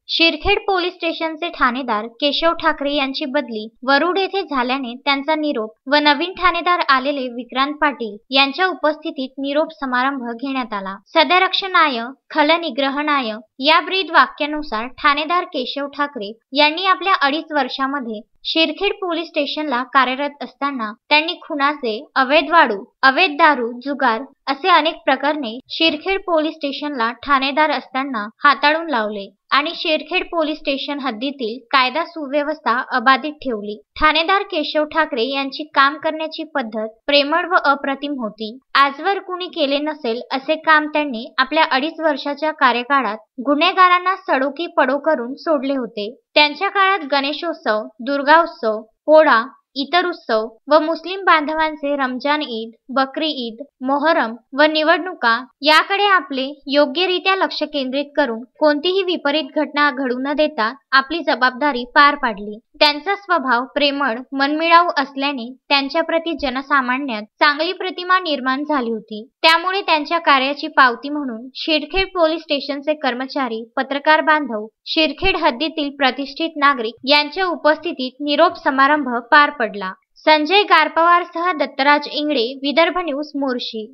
शिरखेड police स्टेशनचे ठाणेदार केशव ठाकरे यांची बदली वरुड येथे झाल्याने त्यांचा निरोप व नवीन ठाणेदार आलेले विक्रांत पाटील यांच्या उपस्थितीत निरोप समारंभ घेण्यात आला। सदरक्षणाय खलनिग्रहणाय या ब्रीद वाक्यानुसार ठाणेदार केशव ठाकरे यांनी आपल्या 2.5 वर्षांमध्ये शिरखेड पोलीस स्टेशनला कार्यरत असताना त्यांनी खुनाचे, अवैध वाळू, अवैध दारू, जुगार असे अनेक प्रकरणे शिरखेड पोलीस स्टेशनला ठाणेदार असताना हाताळून लावले आणि शिरखेड पोलीस स्टेशन हद्दीतील कायदा सुव्यवस्था अबाधित ठेवली। ठाणेदार केशव ठाकरे यांची काम करण्याची पद्धत प्रेमळ व अप्रतिम होती। आजवर कुणी केले नसेल असे काम त्यांनी आपल्या 2.5 वर्षाच्या कार्यकाळात गुन्हेगारांना सडोकी पडो करून सोडले होते। त्यांच्या काळात गणेशोत्सव, दुर्गा उत्सव, पोळा, इतर उत्सव व मुस्लिम बांधवांचे रमजान ईद, बकरी ईद, मोहरम व निवडणुका याकडे आपले योग्यरित्या लक्ष केंद्रित करून कोणतीही विपरीत घटना घडू न देता आपली जबाबदारी पार पाडली। त्यांचा स्वभाव प्रेमळ, मनमिळावू असल्याने त्यांच्याप्रती जनसामान्यात चांगली प्रतिमा निर्माण झाली होती। त्यामुळे त्यांच्या कार्याची पावती म्हणून शिरखेड पोलीस स्टेशनचे कर्मचारी, पत्रकार बांधव, शिरखेड हद्दीतील प्रतिष्ठित नागरिक यांच्या उपस्थितीत निरोप समारंभ पार पडला। संजय गारपवारसह दत्तराज इंगळे, विदर्भ न्यूज, मोर्शी।